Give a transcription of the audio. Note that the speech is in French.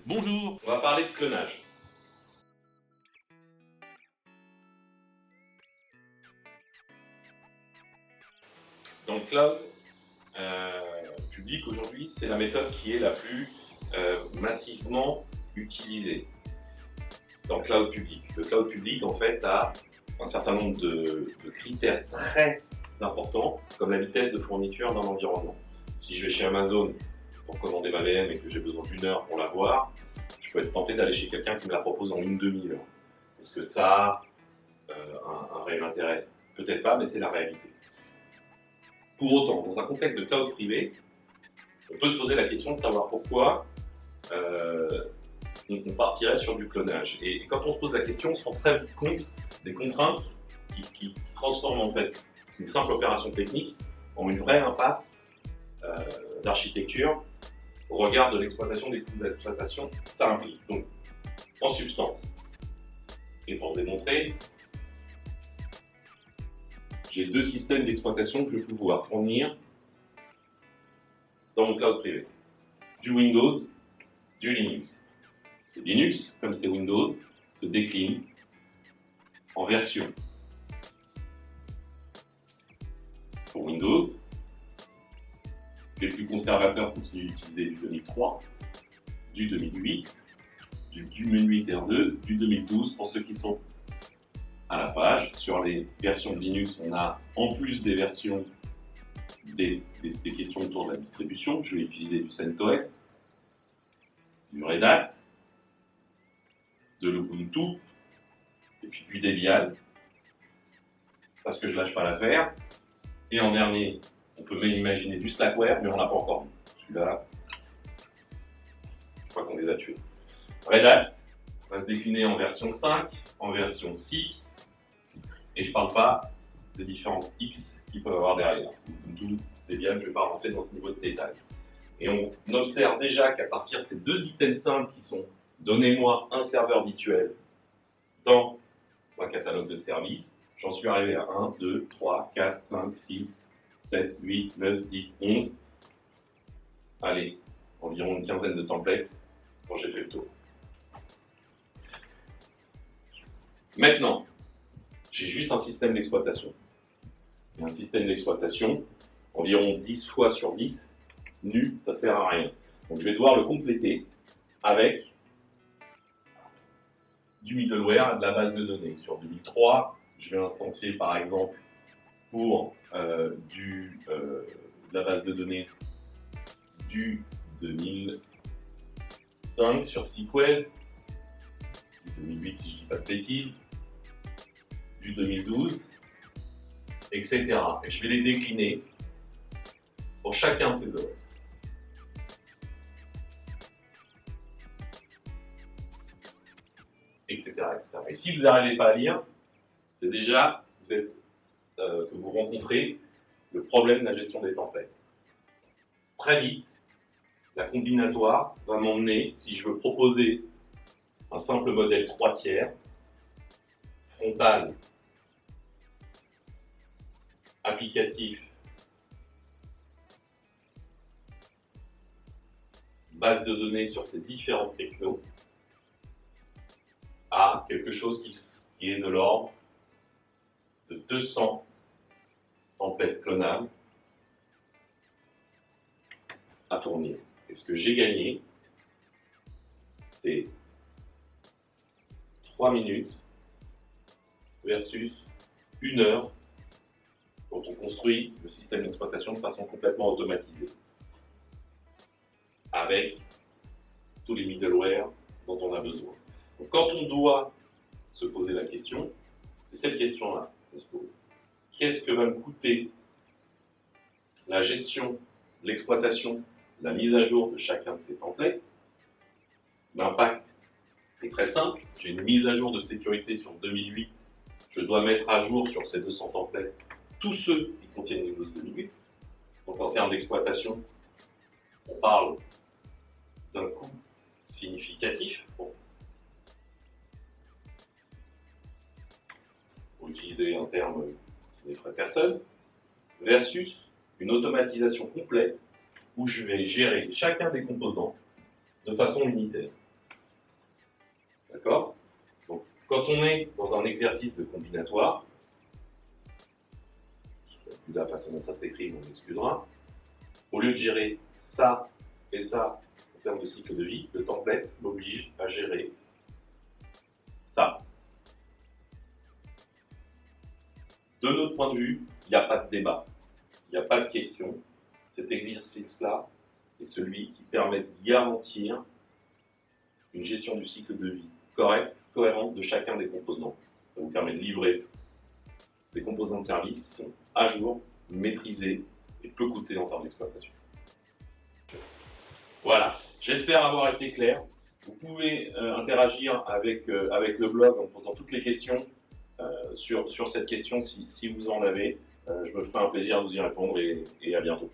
Bonjour, on va parler de clonage. Dans le cloud public aujourd'hui, c'est la méthode qui est la plus massivement utilisée dans le cloud public. Le cloud public, en fait, a un certain nombre de critères très importants, comme la vitesse de fourniture d'un environnement. Si je vais chez Amazon pour commander ma VM et que j'ai besoin d'1 heure pour l'avoir, je peux être tenté d'aller chez quelqu'un qui me la propose en une demi-heure. Est-ce que ça a un réel intérêt? Peut-être pas, mais c'est la réalité. Pour autant, dans un contexte de cloud privé, on peut se poser la question de savoir pourquoi on partirait sur du clonage. Et quand on se pose la question, on se rend très vite compte des contraintes qui transforment en fait une simple opération technique en une vraie impasse d'architecture au regard de l'exploitation des coûts d'exploitation que ça implique. Donc, en substance, et pour démontrer, j'ai deux systèmes d'exploitation que je vais pouvoir fournir dans mon cloud privé. Du Windows, du Linux. C'est Linux, comme c'est Windows, se décline en versions. Pour Windows, les plus conservateurs continuent d'utiliser du 2003, du 2008, du 2008 R2, du 2012 pour ceux qui sont à la page. Sur les versions de Linux, on a en plus des versions des questions autour de la distribution. Je vais utiliser du CentOS, du Red Hat, de l'Ubuntu, et puis du Debian, parce que je lâche pas l'affaire. Et en dernier, on peut même imaginer du Slackware, mais on l'a pas encore vu. Celui-là, je crois qu'on les a tués. Red Hat va se décliner en version 5, en version 6, et je parle pas des différentes X qu'il peut y avoir derrière. Ubuntu, Debian, je ne vais pas rentrer dans ce niveau de détail. Et on observe déjà qu'à partir de ces deux items simples qui sont « donnez-moi un serveur virtuel » dans un catalogue de services, j'en suis arrivé à 1, 2, 3, 4, 5, 6, 7, 8, 9, 10, 11. Allez, environ une quinzaine de templates quand j'ai fait le tour. Maintenant, j'ai juste un système d'exploitation. Et un système d'exploitation, environ 10 fois sur 10, nu, ça ne sert à rien. Donc je vais devoir le compléter avec du middleware et de la base de données. Sur 2003, je vais instancier par exemple pour de la base de données du 2005 sur SQL, du 2008 si je ne dis pas de bêtises, du 2012, etc. Et je vais les décliner pour chacun de ces OS. Etc., etc. Et si vous n'arrivez pas à lire, c'est déjà que vous rencontrez le problème de la gestion des templates. Très vite, la combinatoire va m'emmener, si je veux proposer un simple modèle 3 tiers, frontal, applicatif, base de données sur ces différentes technos, à quelque chose qui est de l'ordre de 200 templates clonables à fournir. Et ce que j'ai gagné, c'est 3 minutes versus 1 heure quand on construit le système d'exploitation de façon complètement automatisée, avec tous les middleware dont on a besoin. Donc quand on doit se poser la question, c'est cette question-là qu'on se pose. Qu'est-ce que va me coûter la gestion, l'exploitation, la mise à jour de chacun de ces templates? L'impact est très simple. J'ai une mise à jour de sécurité sur 2008. Je dois mettre à jour sur ces 200 templates tous ceux qui contiennent Windows 2008. Donc en termes d'exploitation, on parle d'un coût significatif pour utiliser un terme qui n'effraie personne, versus une automatisation complète où je vais gérer chacun des composants de façon unitaire. D'accord? Donc, quand on est dans un exercice de combinatoire, vu la façon dont ça s'écrit, on m'excusera, au lieu de gérer ça et ça en termes de cycle de vie, le template m'oblige à gérer ça. De notre point de vue, il n'y a pas de débat, il n'y a pas de question. Cet exercice-là est celui qui permet de garantir une gestion du cycle de vie correcte, cohérente de chacun des composants. Ça vous permet de livrer des composants de service qui sont à jour, maîtrisés et peu coûtés en termes d'exploitation. Voilà, j'espère avoir été clair. Vous pouvez interagir avec le blog en posant toutes les questions sur cette question si vous en avez. Je me ferai un plaisir de vous y répondre et à bientôt.